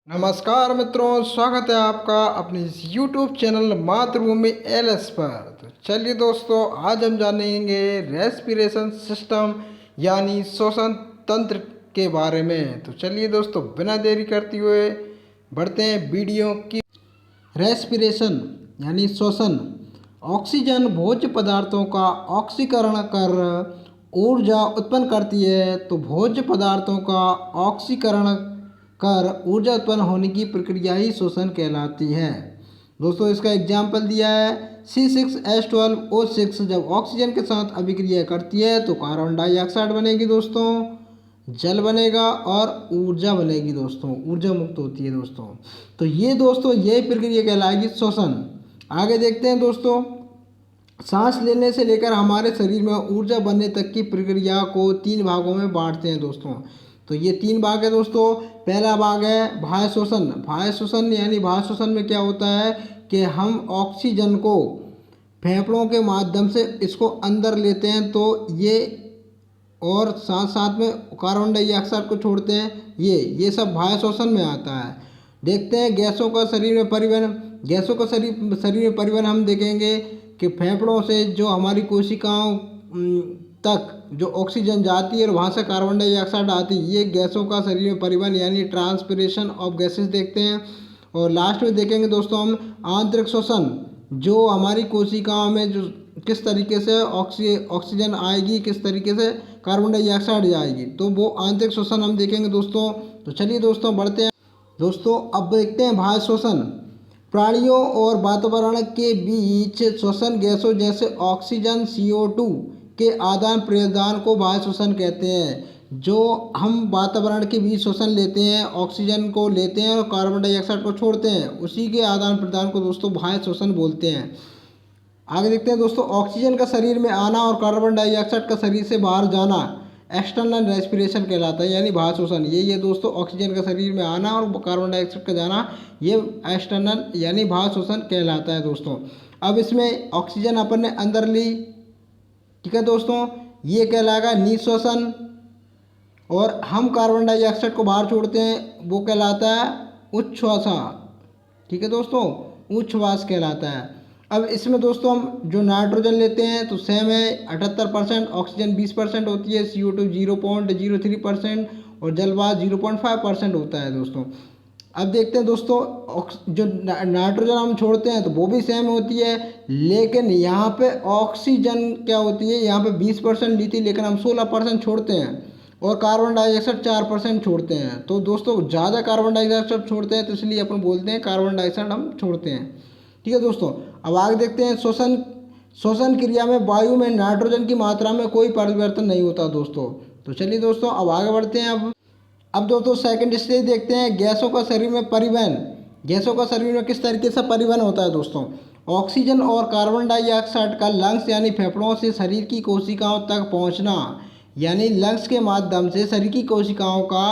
नमस्कार मित्रों, स्वागत है आपका अपने इस YouTube चैनल मातृभूमि एलएस पर। तो चलिए दोस्तों, आज हम जानेंगे रेस्पिरेशन सिस्टम यानी श्वसन तंत्र के बारे में। तो चलिए दोस्तों, बिना देरी करते हुए बढ़ते हैं वीडियो की। रेस्पिरेशन यानी श्वसन ऑक्सीजन भोज्य पदार्थों का ऑक्सीकरण कर ऊर्जा उत्पन्न करती है। तो भोज्य पदार्थों का ऑक्सीकरण कर ऊर्जा उत्पन्न होने की प्रक्रिया ही श्वसन कहलाती है। दोस्तों, इसका एग्जाम्पल दिया है C6H12O6 जब ऑक्सीजन के साथ अभिक्रिया करती है तो कार्बन डाइऑक्साइड बनेगी दोस्तों, जल बनेगा और ऊर्जा बनेगी दोस्तों, ऊर्जा मुक्त होती है दोस्तों। तो ये दोस्तों यही प्रक्रिया कहलाएगी श्वसन। आगे देखते हैं दोस्तों, सांस लेने से लेकर हमारे शरीर में ऊर्जा बनने तक की प्रक्रिया को 3 भागों में बांटते हैं दोस्तों। तो ये 3 भाग है दोस्तों। पहला भाग है बाह्य श्वसन। बाह्य श्वसन यानी बाह्य श्वसन में क्या होता है कि हम ऑक्सीजन को फेफड़ों के माध्यम से इसको अंदर लेते हैं, तो ये और साथ साथ में कार्बन डाइऑक्साइड को छोड़ते हैं। ये सब बाह्य श्वसन में आता है। देखते हैं गैसों का शरीर में परिवहन। गैसों का शरीर में परिवहन हम देखेंगे कि फेफड़ों से जो हमारी कोशिकाओं तक जो ऑक्सीजन जाती है और वहाँ से कार्बन डाइऑक्साइड आती है, ये गैसों का शरीर में परिवहन यानी ट्रांसपिरेशन ऑफ गैसेस देखते हैं। और लास्ट में देखेंगे दोस्तों हम आंतरिक श्वसन, जो हमारी कोशिकाओं में जो किस तरीके से ऑक्सीजन आएगी, किस तरीके से कार्बन डाइऑक्साइड जाएगी, तो वो आंतरिक श्वसन हम देखेंगे दोस्तों। तो चलिए दोस्तों बढ़ते हैं दोस्तों, अब देखते हैं बाह्य श्वसन। प्राणियों और वातावरण के बीच श्वसन गैसों जैसे ऑक्सीजन CO2 के आदान प्रदान को बाह्य श्वसन कहते हैं। जो हम वातावरण के बीच श्वसन लेते हैं, ऑक्सीजन को लेते हैं और कार्बन डाइऑक्साइड को छोड़ते हैं, उसी के आदान प्रदान को दोस्तों बाह्य श्वसन बोलते हैं। आगे देखते हैं दोस्तों, ऑक्सीजन का शरीर में आना और कार्बन डाइऑक्साइड का शरीर से बाहर जाना एक्सटर्नल रेस्पिरेशन कहलाता है यानी बाह्य श्वसन। ये दोस्तों ऑक्सीजन का शरीर में आना और कार्बन डाइऑक्साइड का जाना, ये एक्सटर्नल यानी बाह्य श्वसन कहलाता है दोस्तों। अब इसमें ऑक्सीजन अपन ने अंदर ली, ठीक है दोस्तों, ये कहलाएगा निःश्वसन। और हम कार्बन डाइऑक्साइड को बाहर छोड़ते हैं, वो कहलाता है उच्छ्वास। ठीक है दोस्तों, उच्छ्वास कहलाता है। अब इसमें दोस्तों हम जो नाइट्रोजन लेते हैं तो सेम है 78%, ऑक्सीजन 20% होती है, CO2 0.03% और जलवाष्प 0.5% होता है दोस्तों। अब देखते हैं दोस्तों, जो नाइट्रोजन हम छोड़ते हैं तो वो भी सेम होती है, लेकिन यहाँ पे ऑक्सीजन क्या होती है, यहाँ पे 20% ली थी लेकिन हम 16% छोड़ते हैं और कार्बन डाइऑक्साइड 4% छोड़ते हैं। तो दोस्तों ज़्यादा कार्बन डाइऑक्साइड छोड़ते हैं तो इसलिए अपन बोलते हैं कार्बन डाइऑक्साइड हम छोड़ते हैं। ठीक है दोस्तों, अब आगे देखते हैं श्वसन क्रिया में वायु में नाइट्रोजन की मात्रा में कोई परिवर्तन नहीं होता दोस्तों। तो चलिए दोस्तों अब आगे बढ़ते हैं। अब दोस्तों सेकंड स्टेज देखते हैं, गैसों का शरीर में परिवहन। गैसों का शरीर में किस तरीके से परिवहन होता है दोस्तों। ऑक्सीजन और कार्बन डाइऑक्साइड का लंग्स यानी फेफड़ों से शरीर की कोशिकाओं तक पहुँचना, यानी लंग्स के माध्यम से शरीर की कोशिकाओं का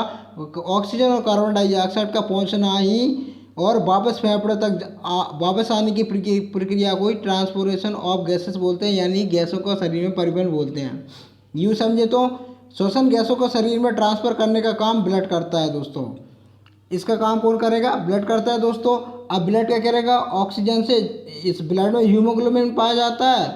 ऑक्सीजन और कार्बन डाइऑक्साइड का पहुँचना ही और वापस फेफड़े तक वापस आने की प्रक्रिया को ही ट्रांसपोर्टेशन ऑफ गैसेस बोलते हैं यानी गैसों का शरीर में परिवहन बोलते हैं। यूँ समझे तो श्वसन गैसों को शरीर में ट्रांसफ़र करने का काम ब्लड करता है दोस्तों। इसका काम कौन करेगा, ब्लड करता है दोस्तों। अब ब्लड क्या करेगा, ऑक्सीजन से इस ब्लड में हीमोग्लोबिन पाया जाता है,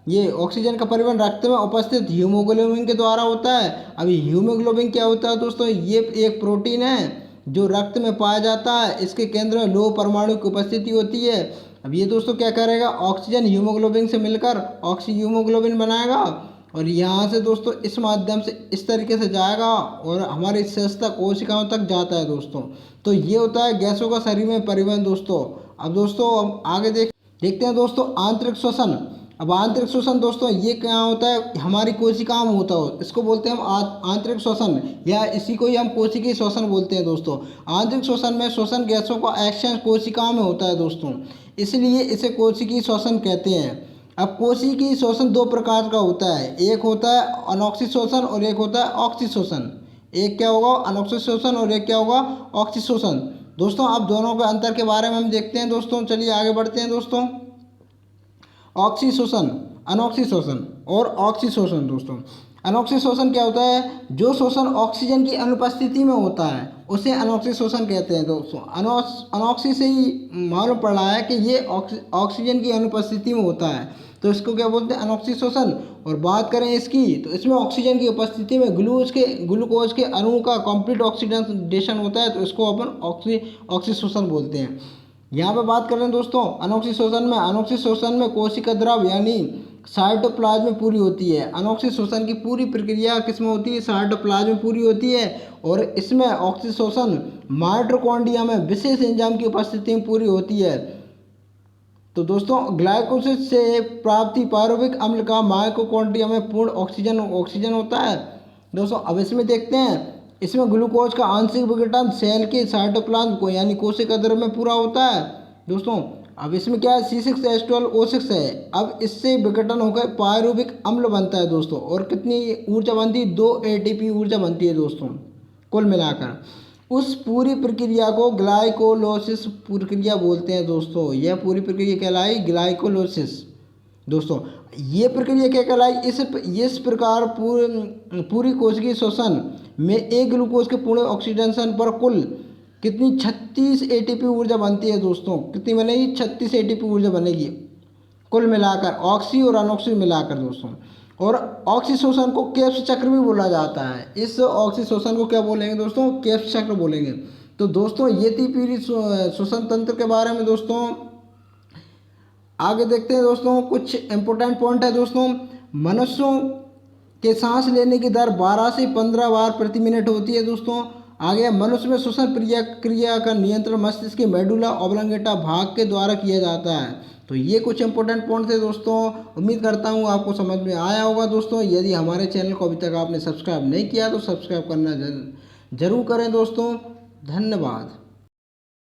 ये ऑक्सीजन का परिवहन रक्त में उपस्थित हीमोग्लोबिन के द्वारा होता है। अभी हीमोग्लोबिन क्या होता है दोस्तों, ये एक प्रोटीन है जो रक्त में पाया जाता है, इसके केंद्र में लौह परमाणु की उपस्थिति होती है। अब ये दोस्तों क्या करेगा, ऑक्सीजन हीमोग्लोबिन से मिलकर ऑक्सी हीमोग्लोबिन बनाएगा और यहाँ से दोस्तों इस माध्यम से इस तरीके से जाएगा और हमारे सस्ता कोशिकाओं तक जाता है दोस्तों। तो ये होता है गैसों का शरीर में परिवहन दोस्तों। अब दोस्तों हम आगे देखते हैं दोस्तों आंतरिक श्वसन। अब आंतरिक श्वसन दोस्तों ये क्या होता है, हमारी कोशिकाओं में होता हो, इसको बोलते हैं हम आंतरिक श्वसन या इसी को ही हम कोशिकीय श्वसन बोलते हैं दोस्तों। आंतरिक श्वसन में श्वसन गैसों का एक्सचेंज कोशिकाओं में होता है दोस्तों, इसलिए इसे कोशिकीय श्वसन कहते हैं। अब कोशिकीय श्वसन 2 प्रकार का होता है, एक होता है अनॉक्सिक श्वसन और एक होता है ऑक्सिक श्वसन। एक क्या होगा अनॉक्सिक श्वसन और एक क्या होगा ऑक्सिक श्वसन। दोस्तों अब दोनों के अंतर के बारे में हम देखते हैं दोस्तों। चलिए आगे बढ़ते हैं दोस्तों। ऑक्सी श्वसन, अनॉक्सी श्वसन और ऑक्सी श्वसन दोस्तों। अनॉक्सी श्वसन क्या होता है, जो श्वसन ऑक्सीजन की अनुपस्थिति में होता है उसे अनॉक्सी शोषण कहते हैं दोस्तों। अनॉक्सी से ही मालूम पड़ रहा है कि ये ऑक्सीजन की अनुपस्थिति में होता है, तो इसको क्या बोलते हैं, अनॉक्सी शोषण। और बात करें इसकी, तो इसमें ऑक्सीजन की उपस्थिति में ग्लूकोज के अणु का कंप्लीट ऑक्सीडेशन होता है, तो इसको अपन ऑक्सी शोषण बोलते हैं। यहाँ पे बात करें दोस्तों अनॉक्सी शोषण में कोशिका द्रव यानी साइटोप्लाज्म में पूरी होती है। अनॉक्सी शोषण की पूरी प्रक्रिया किसमें होती है, साइटोप्लाज्म में पूरी होती है। और इसमें ऑक्सी शोषण माइटोकॉन्ड्रिया में विशेष एंजाइम की उपस्थिति में पूरी होती है। तो दोस्तों ग्लाइकोलिसिस से प्राप्ति पायरुविक अम्ल का माइटोकॉन्ड्रिया में पूर्ण ऑक्सीजन होता है। दोस्तों अब इसमें देखते हैं, इसमें ग्लूकोज का आंशिक विघटन सेल के साइटोप्लाज्म को यानी कोशिका द्रव्य में पूरा होता है। दोस्तों अब इसमें क्या है, C6H12O6 है। अब इससे विघटन होकर पायरुविक अम्ल बनता है दोस्तों, और कितनी ऊर्जा बनती है, 2 ATP ऊर्जा बनती है दोस्तों कुल मिलाकर। उस पूरी प्रक्रिया को ग्लाइकोलाइसिस प्रक्रिया बोलते हैं दोस्तों। यह पूरी प्रक्रिया कहलाई ग्लाइकोलाइसिस। दोस्तों ये प्रक्रिया क्या कहलाई, इस प्रकार पूरी कोशिकीय शोषण में एक ग्लूकोज के पूर्ण ऑक्सीडेशन पर कुल कितनी 36 ATP ऊर्जा बनती है दोस्तों। कितनी बनेगी, 36 ATP ऊर्जा बनेगी कुल मिलाकर, ऑक्सी और अनऑक्सी मिलाकर दोस्तों। और ऑक्सी शोषण को केप्स चक्र भी बोला जाता है। इस ऑक्सी शोषण को क्या बोलेंगे दोस्तों, केप्स चक्र बोलेंगे। तो दोस्तों ये थी पूरी श्वसन तंत्र के बारे में दोस्तों। आगे देखते हैं दोस्तों, कुछ इंपॉर्टेंट पॉइंट है दोस्तों। मनुष्यों के सांस लेने की दर 12 से 15 बार प्रति मिनट होती है दोस्तों। आगे मनुष्य में श्वसन क्रिया का नियंत्रण मस्तिष्क के मेडुला ऑब्लांगेटा भाग के द्वारा किया जाता है। तो ये कुछ इंपॉर्टेंट पॉइंट थे दोस्तों। उम्मीद करता हूँ आपको समझ में आया होगा दोस्तों। यदि हमारे चैनल को अभी तक आपने सब्सक्राइब नहीं किया तो सब्सक्राइब करना जरूर करें दोस्तों। धन्यवाद।